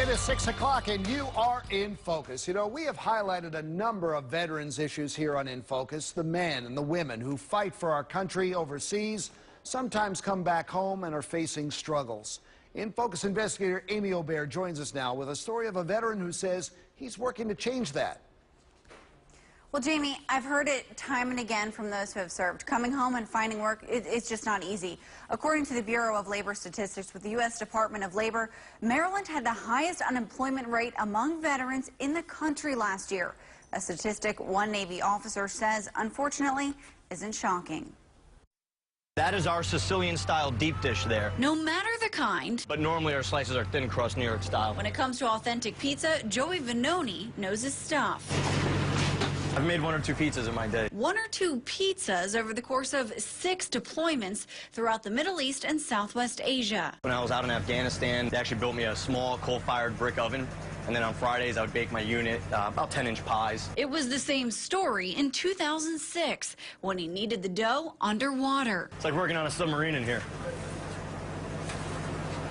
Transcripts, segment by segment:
It is 6 o'clock and you are in focus. You know, we have highlighted a number of veterans issues here on In Focus. The men and the women who fight for our country overseas sometimes come back home and are facing struggles. In Focus investigator Amy Aubert joins us now with a story of a veteran who says he's working to change that. Well, Jamie, I've heard it time and again from those who have served. Coming home and finding work, it's just not easy. According to the Bureau of Labor Statistics with the U.S. Department of Labor, Maryland had the highest unemployment rate among veterans in the country last year. A statistic one Navy officer says, unfortunately, isn't shocking. That is our Sicilian-style deep dish there. No matter the kind. But normally our slices are thin crust New York style. When it comes to authentic pizza, Joey Vanoni knows his stuff. I've made 1 or 2 pizzas in my day. 1 or 2 pizzas over the course of 6 deployments throughout the Middle East and Southwest Asia. When I was out in Afghanistan, they actually built me a small coal-fired brick oven. And then on Fridays, I would bake my unit, about 10-inch pies. It was the same story in 2006 when he needed the dough underwater. It's like working on a submarine in here.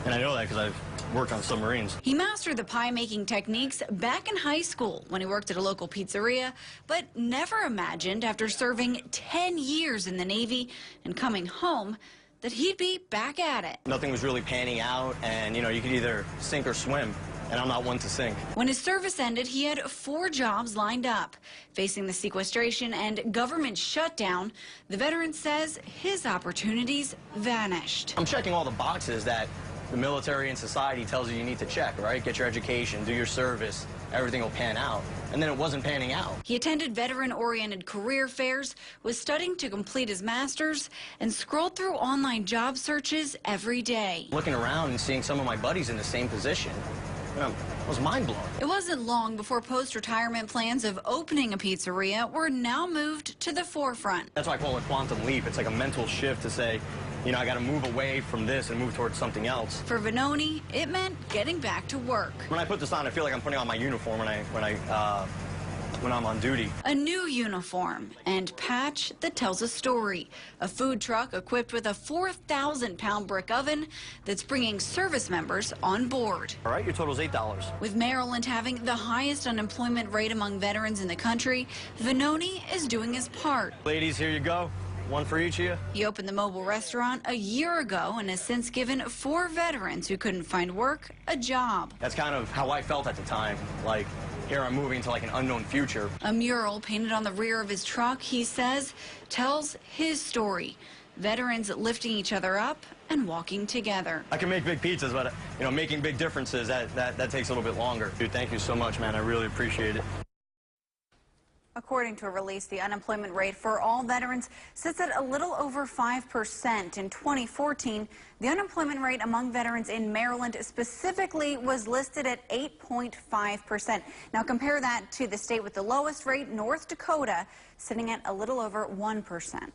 And I know that because I've worked on submarines. He mastered the pie-making techniques back in high school when he worked at a local pizzeria, but never imagined after serving 10 years in the Navy and coming home that he'd be back at it. Nothing was really panning out, and, you know, you could either sink or swim. And I'm not one to sink. When his service ended, he had 4 jobs lined up. Facing the sequestration and government shutdown, the veteran says his opportunities vanished. I'm checking all the boxes that the military and society tells you need to check, right? Get your education, do your service, everything will pan out. And then it wasn't panning out. He attended veteran-oriented career fairs, was studying to complete his master's, and scrolled through online job searches every day. Looking around and seeing some of my buddies in the same position, I was mind-blown. It wasn't long before post-retirement plans of opening a pizzeria were now moved to the forefront. That's why I call it quantum leap. It's like a mental shift to say, you know, I got to move away from this and move towards something else. For Vanoni, it meant getting back to work. When I put this on, I feel like I'm putting on my uniform when I'm on duty. A new uniform and patch that tells a story. A food truck equipped with a 4,000-pound brick oven that's bringing service members on board. All right, your total's $8. With Maryland having the highest unemployment rate among veterans in the country, Vanoni is doing his part. Ladies, here you go. 1 for each of you. He opened the mobile restaurant a year ago and has since given 4 veterans who couldn't find work a job. That's kind of how I felt at the time. Like, here I'm moving to like an unknown future. A mural painted on the rear of his truck, he says, tells his story. Veterans lifting each other up and walking together. I can make big pizzas, but, you know, making big differences, that takes a little bit longer. Dude, thank you so much, man. I really appreciate it. According to a release, the unemployment rate for all veterans sits at a little over 5%. In 2014, the unemployment rate among veterans in Maryland specifically was listed at 8.5%. Now compare that to the state with the lowest rate, North Dakota, sitting at a little over 1%.